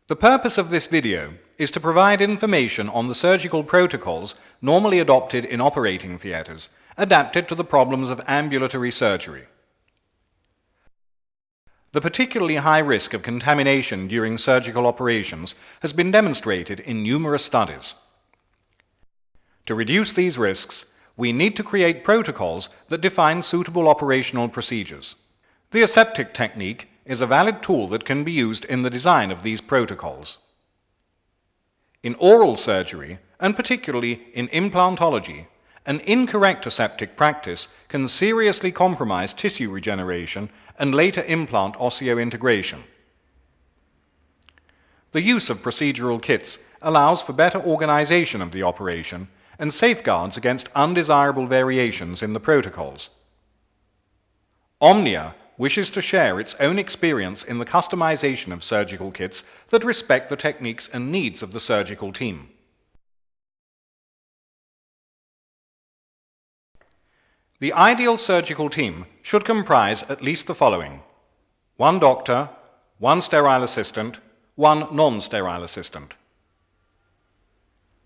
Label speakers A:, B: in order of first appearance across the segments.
A: The purpose of this video is to provide information on the surgical protocols normally adopted in operating theatres, adapted to the problems of ambulatory surgery. The particularly high risk of contamination during surgical operations has been demonstrated in numerous studies. To reduce these risks, we need to create protocols that define suitable operational procedures. The aseptic technique is a valid tool that can be used in the design of these protocols. In oral surgery, and particularly in implantology, an incorrect aseptic practice can seriously compromise tissue regeneration and later implant osseointegration. The use of procedural kits allows for better organization of the operation and safeguards against undesirable variations in the protocols. Omnia wishes to share its own experience in the customization of surgical kits that respect the techniques and needs of the surgical team. The ideal surgical team should comprise at least the following: one doctor, one sterile assistant, one non-sterile assistant.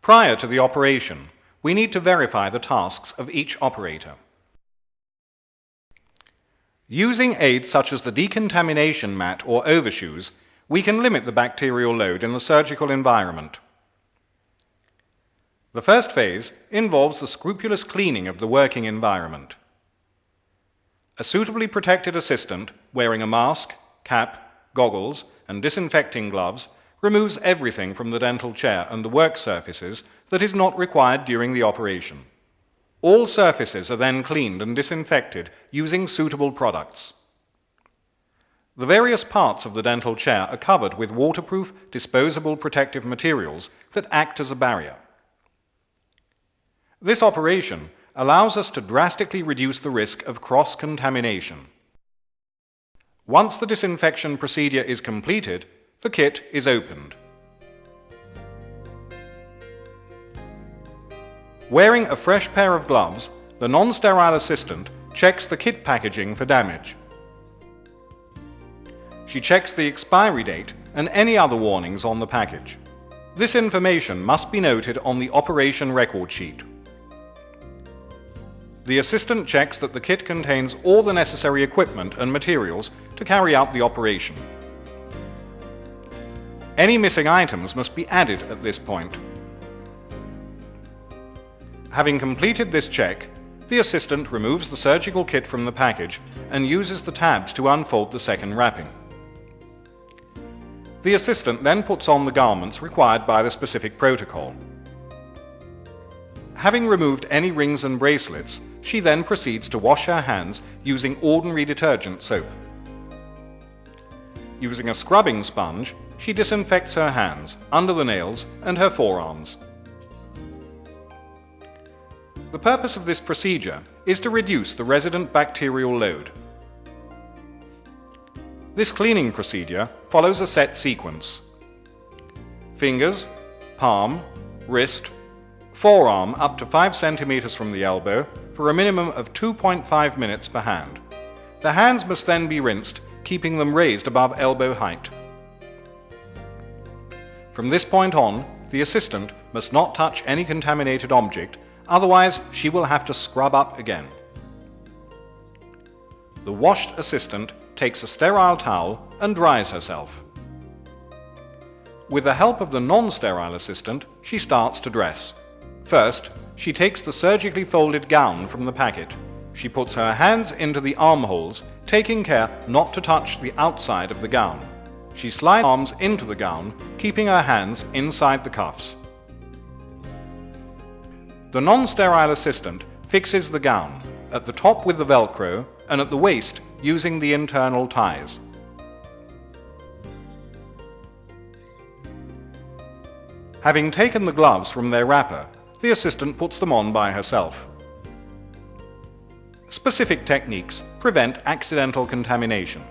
A: Prior to the operation, we need to verify the tasks of each operator. Using aids such as the decontamination mat or overshoes, we can limit the bacterial load in the surgical environment. The first phase involves the scrupulous cleaning of the working environment. A suitably protected assistant, wearing a mask, cap, goggles, and disinfecting gloves, removes everything from the dental chair and the work surfaces that is not required during the operation. All surfaces are then cleaned and disinfected using suitable products. The various parts of the dental chair are covered with waterproof, disposable protective materials that act as a barrier. This operation allows us to drastically reduce the risk of cross-contamination. Once the disinfection procedure is completed, the kit is opened. Wearing a fresh pair of gloves, the non-sterile assistant checks the kit packaging for damage. She checks the expiry date and any other warnings on the package. This information must be noted on the operation record sheet. The assistant checks that the kit contains all the necessary equipment and materials to carry out the operation. Any missing items must be added at this point. Having completed this check, the assistant removes the surgical kit from the package and uses the tabs to unfold the second wrapping. The assistant then puts on the garments required by the specific protocol. Having removed any rings and bracelets, she then proceeds to wash her hands using ordinary detergent soap. Using a scrubbing sponge, she disinfects her hands, under the nails, and her forearms. The purpose of this procedure is to reduce the resident bacterial load. This cleaning procedure follows a set sequence: fingers, palm, wrist, forearm up to 5 centimeters from the elbow for a minimum of 2.5 minutes per hand. The hands must then be rinsed, keeping them raised above elbow height. From this point on, the assistant must not touch any contaminated object, otherwise she will have to scrub up again. The washed assistant takes a sterile towel and dries herself. With the help of the non-sterile assistant, she starts to dress. First, she takes the surgically folded gown from the packet. She puts her hands into the armholes, taking care not to touch the outside of the gown. She slides arms into the gown, keeping her hands inside the cuffs. The non-sterile assistant fixes the gown, at the top with the Velcro and at the waist using the internal ties. Having taken the gloves from their wrapper, the assistant puts them on by herself. Specific techniques prevent accidental contamination.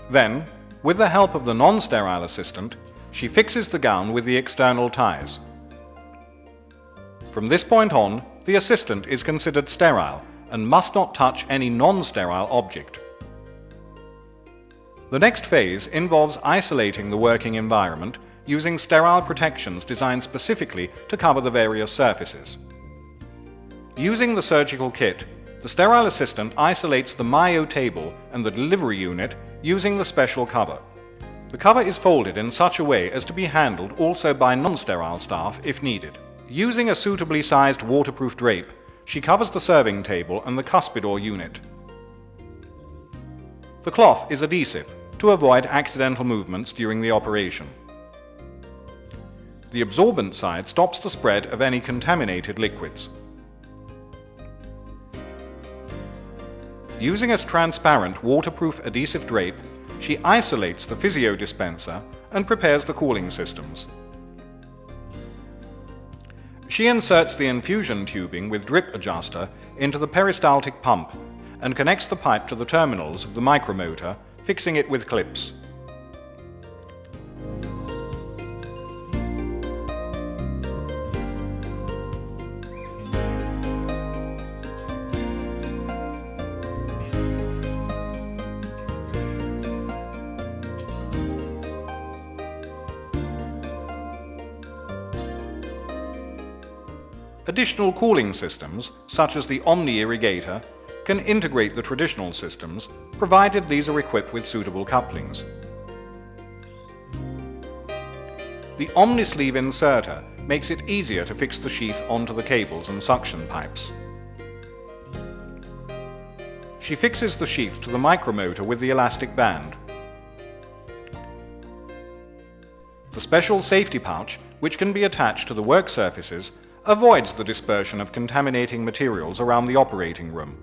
A: Then, with the help of the non-sterile assistant, she fixes the gown with the external ties. From this point on, the assistant is considered sterile and must not touch any non-sterile object. The next phase involves isolating the working environment using sterile protections designed specifically to cover the various surfaces. Using the surgical kit, the sterile assistant isolates the myo table and the delivery unit using the special cover. The cover is folded in such a way as to be handled also by non-sterile staff if needed. Using a suitably sized waterproof drape, she covers the serving table and the cuspidor unit. The cloth is adhesive to avoid accidental movements during the operation. The absorbent side stops the spread of any contaminated liquids. Using a transparent waterproof adhesive drape, she isolates the physio dispenser and prepares the cooling systems. She inserts the infusion tubing with drip adjuster into the peristaltic pump and connects the pipe to the terminals of the micromotor, fixing it with clips. Additional cooling systems, such as the Omni irrigator, can integrate the traditional systems, provided these are equipped with suitable couplings. The Omni-sleeve inserter makes it easier to fix the sheath onto the cables and suction pipes. She fixes the sheath to the micromotor with the elastic band. The special safety pouch, which can be attached to the work surfaces, avoids the dispersion of contaminating materials around the operating room.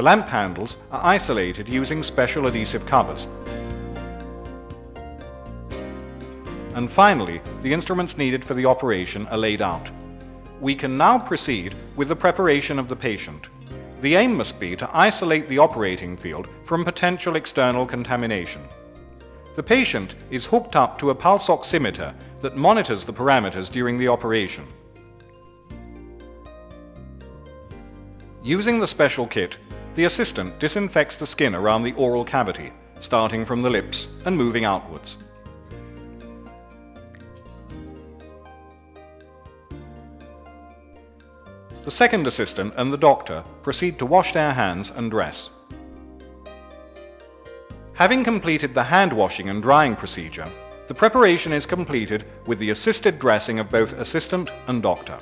A: The lamp handles are isolated using special adhesive covers. And finally, the instruments needed for the operation are laid out. We can now proceed with the preparation of the patient. The aim must be to isolate the operating field from potential external contamination. The patient is hooked up to a pulse oximeter that monitors the parameters during the operation. Using the special kit, the assistant disinfects the skin around the oral cavity, starting from the lips and moving outwards. The second assistant and the doctor proceed to wash their hands and dress. Having completed the hand washing and drying procedure, the preparation is completed with the assisted dressing of both assistant and doctor.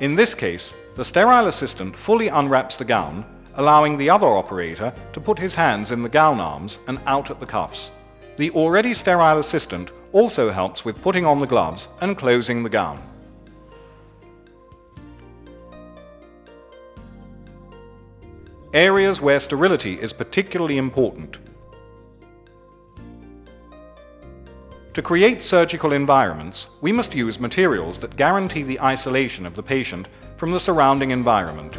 A: In this case, the sterile assistant fully unwraps the gown, allowing the other operator to put his hands in the gown arms and out at the cuffs. The already sterile assistant also helps with putting on the gloves and closing the gown. Areas where sterility is particularly important. To create surgical environments, we must use materials that guarantee the isolation of the patient from the surrounding environment.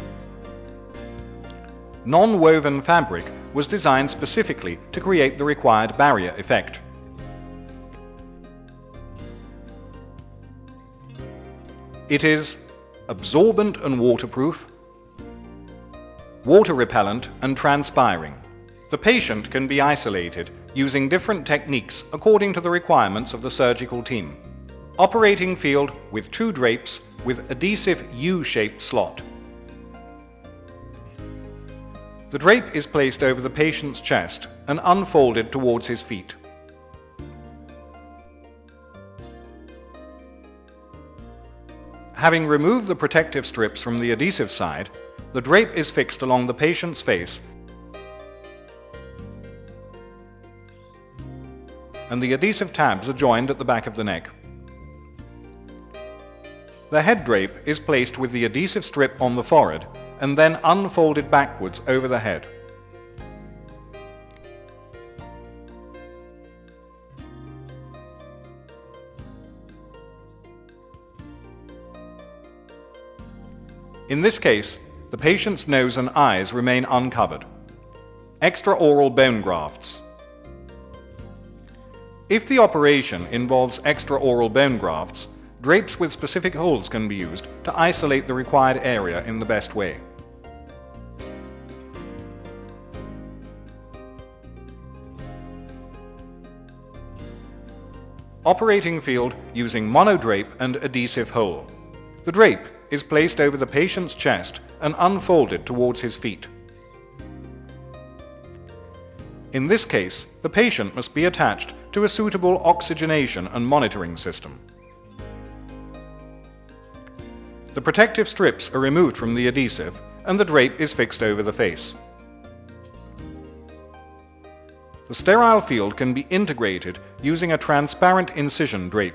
A: Non-woven fabric was designed specifically to create the required barrier effect. It is absorbent and waterproof, water repellent and transpiring. The patient can be isolated using different techniques according to the requirements of the surgical team. Operating field with 2 drapes with adhesive U-shaped slot. The drape is placed over the patient's chest and unfolded towards his feet. Having removed the protective strips from the adhesive side, the drape is fixed along the patient's face and the adhesive tabs are joined at the back of the neck. The head drape is placed with the adhesive strip on the forehead and then unfolded backwards over the head. In this case, the patient's nose and eyes remain uncovered. Extraoral bone grafts. If the operation involves extraoral bone grafts, drapes with specific holes can be used to isolate the required area in the best way. Operating field using monodrape and adhesive hole. The drape is placed over the patient's chest and unfolded towards his feet. In this case, the patient must be attached to a suitable oxygenation and monitoring system. The protective strips are removed from the adhesive and the drape is fixed over the face. The sterile field can be integrated using a transparent incision drape.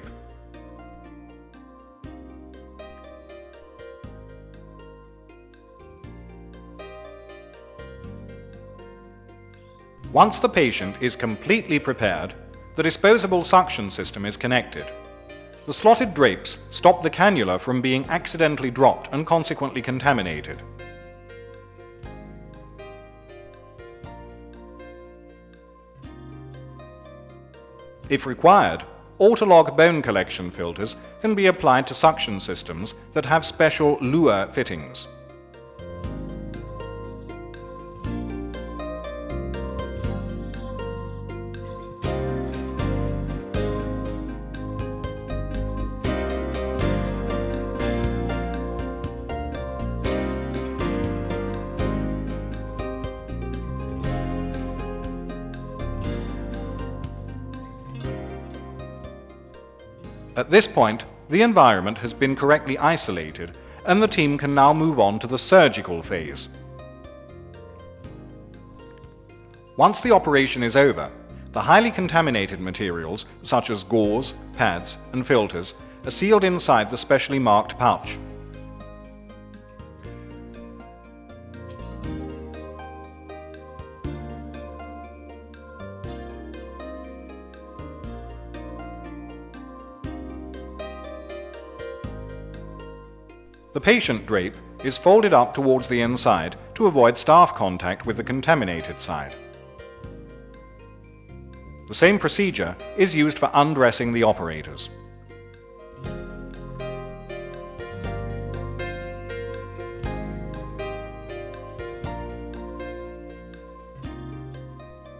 A: Once the patient is completely prepared, the disposable suction system is connected. The slotted drapes stop the cannula from being accidentally dropped and consequently contaminated. If required, autolog bone collection filters can be applied to suction systems that have special Lure fittings. At this point, the environment has been correctly isolated, and the team can now move on to the surgical phase. Once the operation is over, the highly contaminated materials, such as gauze, pads, and filters, are sealed inside the specially marked pouch. The patient drape is folded up towards the inside to avoid staff contact with the contaminated side. The same procedure is used for undressing the operators.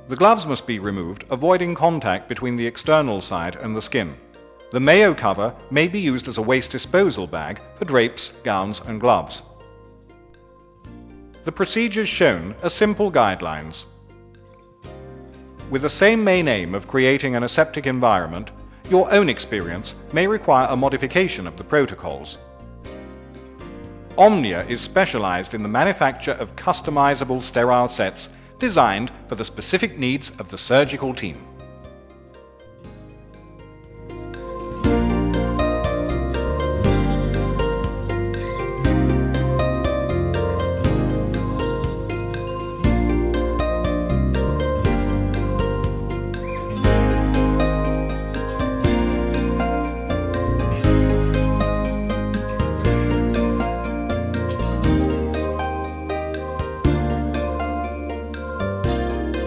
A: The gloves must be removed, avoiding contact between the external side and the skin. The mayo cover may be used as a waste disposal bag for drapes, gowns, and gloves. The procedures shown are simple guidelines. With the same main aim of creating an aseptic environment, your own experience may require a modification of the protocols. Omnia is specialized in the manufacture of customizable sterile sets designed for the specific needs of the surgical team.